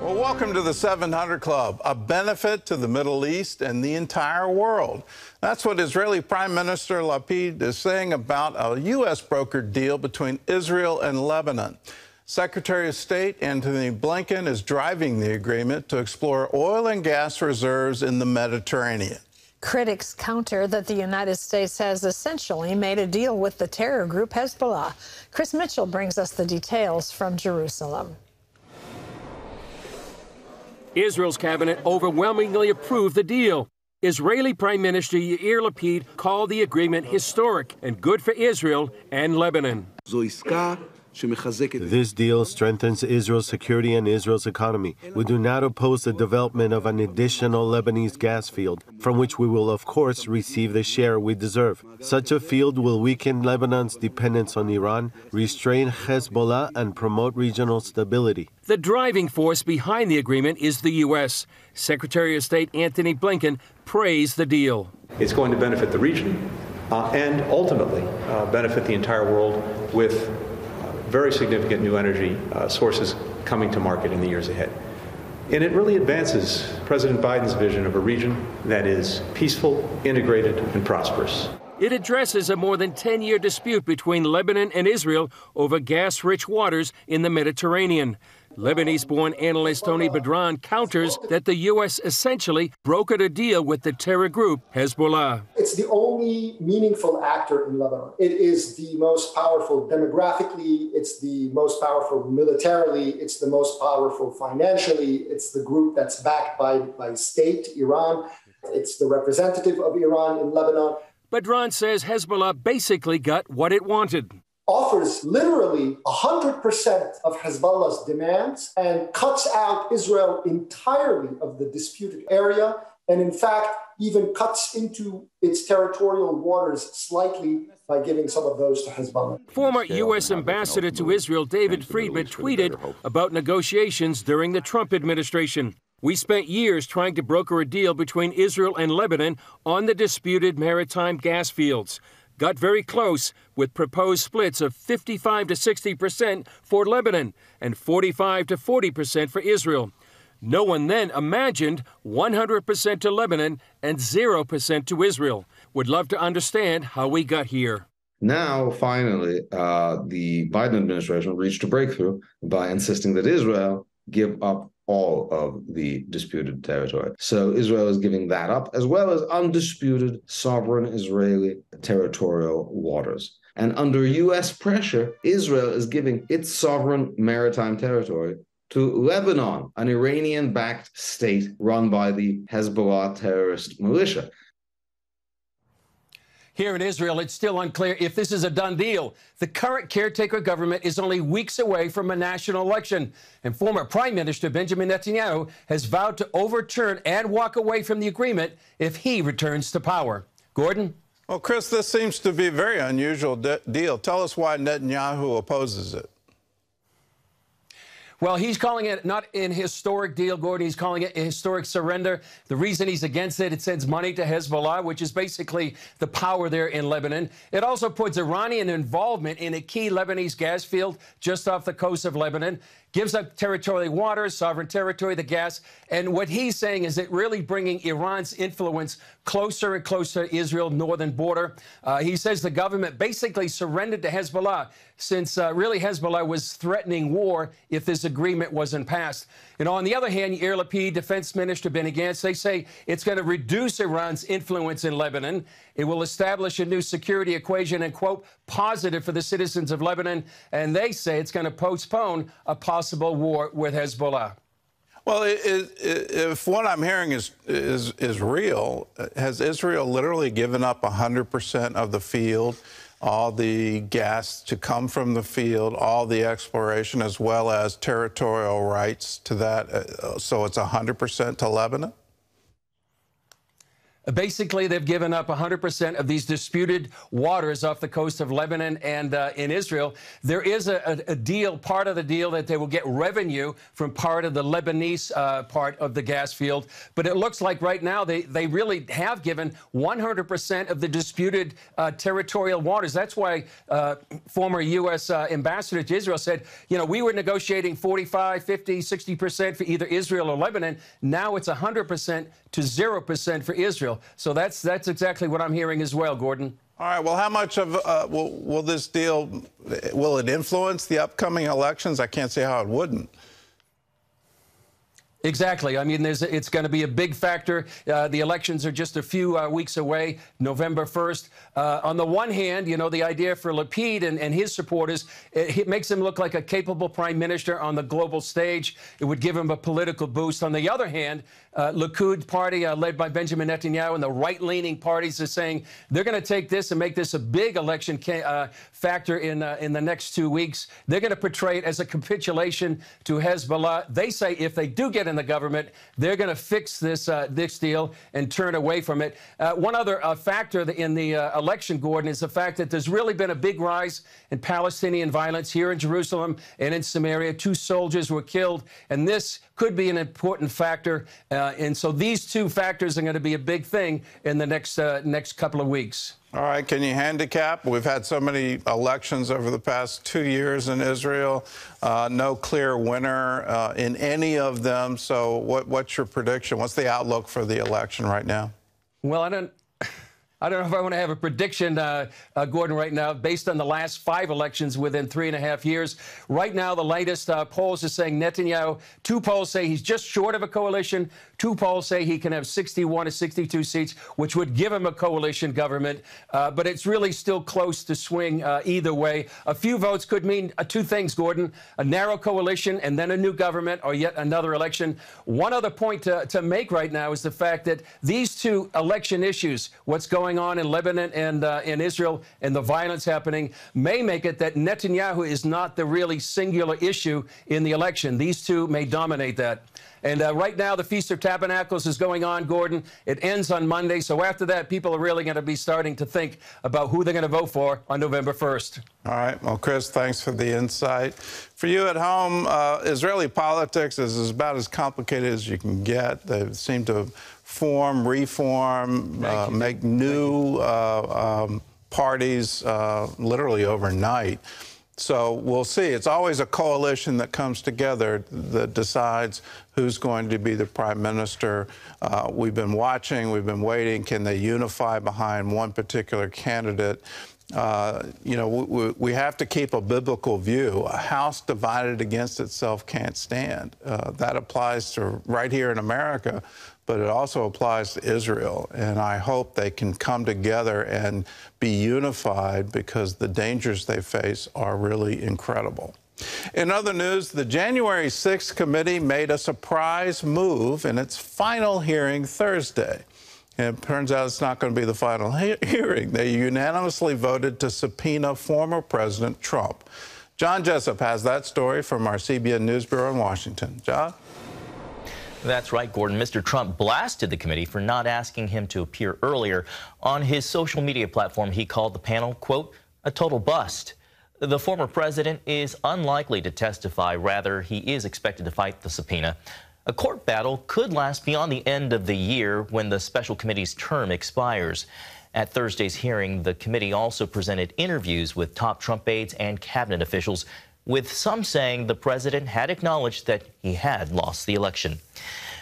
Well, welcome to the 700 Club, a benefit to the Middle East and the entire world. That's what Israeli Prime Minister Lapid is saying about a U.S. brokered deal between Israel and Lebanon. Secretary of State Antony Blinken is driving the agreement to explore oil and gas reserves in the Mediterranean. Critics counter that the United States has essentially made a deal with the terror group Hezbollah. Chris Mitchell brings us the details from Jerusalem. Israel's cabinet overwhelmingly approved the deal. Israeli Prime Minister Yair Lapid called the agreement historic and good for Israel and Lebanon. This deal strengthens Israel's security and Israel's economy. We do not oppose the development of an additional Lebanese gas field, from which we will, of course, receive the share we deserve. Such a field will weaken Lebanon's dependence on Iran, restrain Hezbollah, and promote regional stability. The driving force behind the agreement is the U.S. Secretary of State Antony Blinken praised the deal. It's going to benefit the region and ultimately benefit the entire world with very significant new energy sources coming to market in the years ahead. And it really advances President Biden's vision of a region that is peaceful, integrated, and prosperous. It addresses a more than 10-year dispute between Lebanon and Israel over gas-rich waters in the Mediterranean. Lebanese-born analyst Tony Bedran counters that the U.S. essentially brokered a deal with the terror group Hezbollah. It's the only meaningful actor in Lebanon. It is the most powerful demographically, it's the most powerful militarily, it's the most powerful financially, it's the group that's backed by state, Iran, it's the representative of Iran in Lebanon. Bedran says Hezbollah basically got what it wanted. Offers literally 100% of Hezbollah's demands and cuts out Israel entirely of the disputed area, and in fact, even cuts into its territorial waters slightly by giving some of those to Hezbollah. Former U.S. Ambassador to Israel David Friedman tweeted about negotiations during the Trump administration. We spent years trying to broker a deal between Israel and Lebanon on the disputed maritime gas fields. Got very close with proposed splits of 55 to 60% for Lebanon and 45 to 40% for Israel. No one then imagined 100% to Lebanon and 0% to Israel. Would love to understand how we got here. Now, finally, the Biden administration reached a breakthrough by insisting that Israel give up all of the disputed territory. So Israel is giving that up, as well as undisputed sovereign Israeli territorial waters. And under U.S. pressure, Israel is giving its sovereign maritime territory to Lebanon, an Iranian-backed state run by the Hezbollah terrorist militia. Here in Israel, it's still unclear if this is a done deal. The current caretaker government is only weeks away from a national election, and former Prime Minister Benjamin Netanyahu has vowed to overturn and walk away from the agreement if he returns to power. Gordon? Well, Chris, this seems to be a very unusual deal. Tell us why Netanyahu opposes it. Well, he's calling it not an historic deal, Gordon. He's calling it a historic surrender. The reason he's against it, it sends money to Hezbollah, which is basically the power there in Lebanon. It also puts Iranian involvement in a key Lebanese gas field just off the coast of Lebanon, gives up territorial waters, sovereign territory, the gas. And what he's saying is it really bringing Iran's influence closer and closer to Israel's northern border. He says the government basically surrendered to Hezbollah since really Hezbollah was threatening war if this agreement wasn't passed. You know, on the other hand, Yair Lapid, Defense Minister Benny Gantz, they say it's going to reduce Iran's influence in Lebanon. It will establish a new security equation and, quote, positive for the citizens of Lebanon. And they say it's going to postpone a possible war with Hezbollah. Well, if what I'm hearing is real, has Israel literally given up 100% of the field, all the gas to come from the field, all the exploration, as well as territorial rights to that? So it's 100% to Lebanon? Basically, they've given up 100% of these disputed waters off the coast of Lebanon and in Israel. There is a deal, part of the deal, that they will get revenue from part of the Lebanese part of the gas field. But it looks like right now they really have given 100% of the disputed territorial waters. That's why former U.S. ambassador to Israel said, you know, we were negotiating 45, 50, 60% for either Israel or Lebanon. Now it's 100% to 0% for Israel. So that's exactly what I'm hearing as well, Gordon. All right. Well, how much of will this deal, will it influence the upcoming elections? I can't see how it wouldn't. Exactly. I mean, it's going to be a big factor. The elections are just a few weeks away, November 1st. On the one hand, you know, the idea for Lapid and his supporters, it makes him look like a capable prime minister on the global stage. It would give him a political boost. On the other hand, Likud party led by Benjamin Netanyahu and the right-leaning parties are saying they're going to take this and make this a big election factor in the next 2 weeks. They're going to portray it as a capitulation to Hezbollah. They say if they do get in the government, they're going to fix this deal and turn away from it. One other factor in the election, Gordon, is the fact that there's really been a big rise in Palestinian violence here in Jerusalem and in Samaria. 2 soldiers were killed, and this could be an important factor. And so these 2 factors are going to be a big thing in the next couple of weeks. All right. Can you handicap? We've had so many elections over the past 2 years in Israel. No clear winner in any of them. So what's your prediction? What's the outlook for the election right now? Well, I don't know if I want to have a prediction, Gordon, right now, based on the last 5 elections within 3.5 years. Right now, the latest polls are saying Netanyahu, 2 polls say he's just short of a coalition. 2 polls say he can have 61 to 62 seats, which would give him a coalition government. But it's really still close to swing either way. A few votes could mean 2 things, Gordon, a narrow coalition and then a new government or yet another election. One other point to make right now is the fact that these 2 election issues, what's going on in Lebanon and in Israel and the violence happening, may make it that Netanyahu is not the really singular issue in the election. These 2 may dominate that. And right now, the Feast of Tabernacles is going on, Gordon. It ends on Monday. So after that, people are really going to be starting to think about who they're going to vote for on November 1st. All right. Well, Chris, thanks for the insight. For you at home, Israeli politics is about as complicated as you can get. They seem to form, reform, make new parties literally overnight. So we'll see. It's always a coalition that comes together that decides who's going to be the prime minister. We've been watching, we've been waiting. Can they unify behind one particular candidate? You know, we have to keep a biblical view. A house divided against itself can't stand. That applies to right here in America, but it also applies to Israel. And I hope they can come together and be unified because the dangers they face are really incredible. In other news, the January 6th committee made a surprise move in its final hearing Thursday. And it turns out it's not going to be the final hearing. They unanimously voted to subpoena former President Trump. John Jessup has that story from our CBN News Bureau in Washington. John? That's right, Gordon. Mr. Trump blasted the committee for not asking him to appear earlier. On his social media platform, he called the panel, quote, a total bust. The former president is unlikely to testify. Rather, he is expected to fight the subpoena. A court battle could last beyond the end of the year when the special committee's term expires. At Thursday's hearing, the committee also presented interviews with top Trump aides and cabinet officials, with some saying the president had acknowledged that he had lost the election.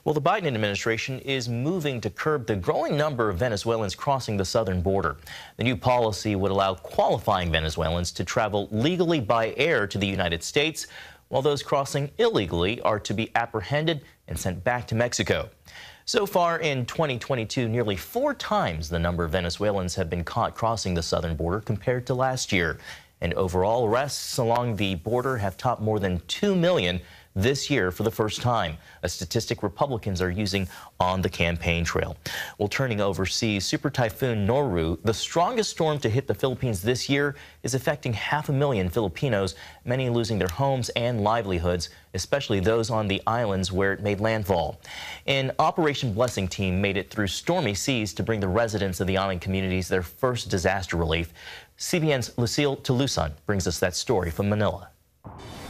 Well, the Biden administration is moving to curb the growing number of Venezuelans crossing the southern border. The new policy would allow qualifying Venezuelans to travel legally by air to the United States, while those crossing illegally are to be apprehended and sent back to Mexico. So far in 2022, nearly 4 times the number of Venezuelans have been caught crossing the southern border compared to last year. And overall, arrests along the border have topped more than 2 million. this year for the first time, a statistic Republicans are using on the campaign trail. Well, turning overseas, Super Typhoon Noru, the strongest storm to hit the Philippines this year, is affecting 500,000 Filipinos, many losing their homes and livelihoods, especially those on the islands where it made landfall. An Operation Blessing team made it through stormy seas to bring the residents of the island communities their first disaster relief. CBN's Lucille Tolusan brings us that story from Manila.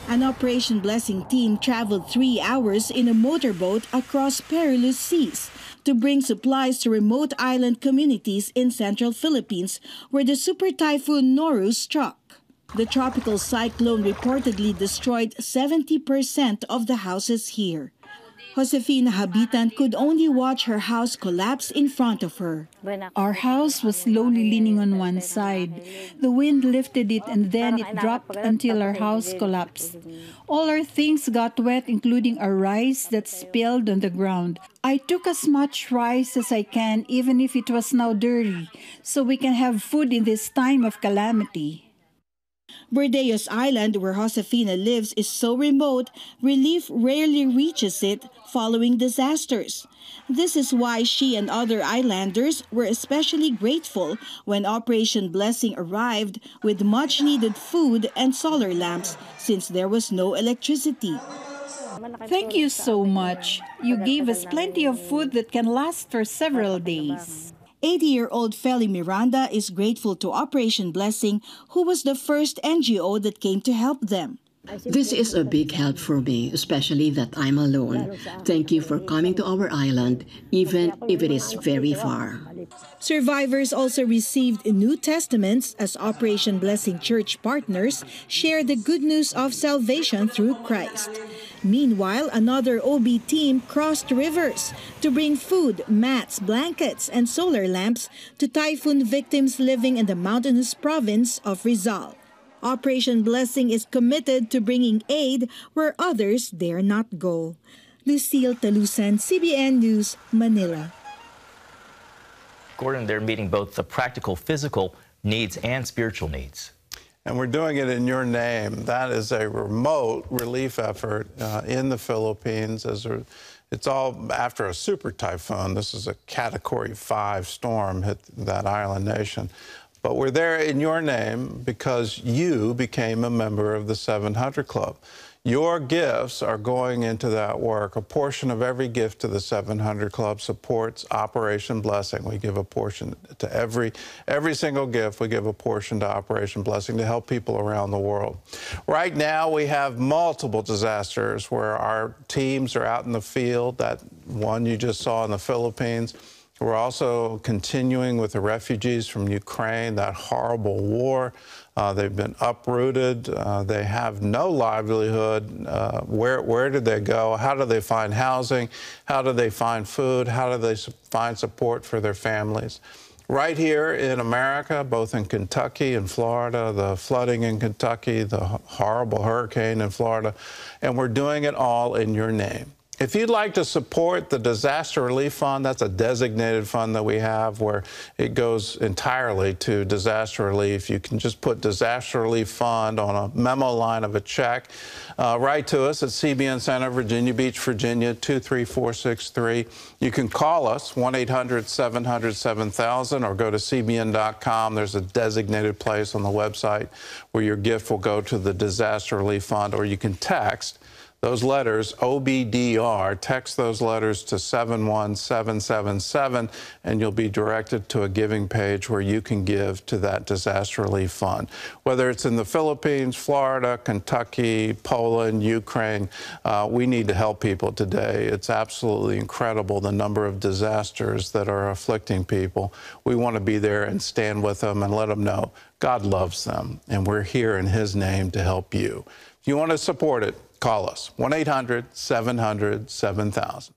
An Operation Blessing team traveled 3 hours in a motorboat across perilous seas to bring supplies to remote island communities in central Philippines where the Super Typhoon Noru struck. The tropical cyclone reportedly destroyed 70% of the houses here. Josefina Habitan could only watch her house collapse in front of her. Our house was slowly leaning on one side. The wind lifted it and then it dropped until our house collapsed. All our things got wet, including our rice that spilled on the ground. I took as much rice as I can, even if it was now dirty, so we can have food in this time of calamity. Bordeos Island, where Josefina lives, is so remote, relief rarely reaches it following disasters. This is why she and other islanders were especially grateful when Operation Blessing arrived with much-needed food and solar lamps since there was no electricity. Thank you so much. You gave us plenty of food that can last for several days. 80-year-old Feli Miranda is grateful to Operation Blessing, who was the first NGO that came to help them. This is a big help for me, especially that I'm alone. Thank you for coming to our island, even if it is very far. Survivors also received New Testaments as Operation Blessing Church partners share the good news of salvation through Christ. Meanwhile, another OB team crossed rivers to bring food, mats, blankets, and solar lamps to typhoon victims living in the mountainous province of Rizal. Operation Blessing is committed to bringing aid where others dare not go. Lucille Talusan, CBN News, Manila. Gordon, they're meeting both the practical physical needs and spiritual needs. And we're doing it in your name. That is a remote relief effort in the Philippines. It's all after a super typhoon. This is a Category 5 storm hit that island nation. But we're there in your name because you became a member of the 700 Club. Your gifts are going into that work. A portion of every gift to the 700 Club supports Operation Blessing. We give a portion to every single gift. We give a portion to Operation Blessing to help people around the world. Right now, we have multiple disasters where our teams are out in the field. That one you just saw in the Philippines. We're also continuing with the refugees from Ukraine, that horrible war. They've been uprooted. They have no livelihood. Where did they go? How do they find housing? How do they find food? How do they find support for their families? Right here in America, both in Kentucky and Florida, the flooding in Kentucky, the horrible hurricane in Florida, and we're doing it all in your name. If you'd like to support the Disaster Relief Fund, that's a designated fund that we have where it goes entirely to disaster relief. You can just put Disaster Relief Fund on a memo line of a check. Write to us at CBN Center, Virginia Beach, Virginia, 23463. You can call us, 1-800-700-7000, or go to cbn.com. There's a designated place on the website where your gift will go to the Disaster Relief Fund, or you can text those letters, OBDR, text those letters to 71777, and you'll be directed to a giving page where you can give to that disaster relief fund. Whether it's in the Philippines, Florida, Kentucky, Poland, Ukraine, we need to help people today. It's absolutely incredible the number of disasters that are afflicting people. We want to be there and stand with them and let them know God loves them, and we're here in His name to help you. If you want to support it, call us, 1-800-700-7000.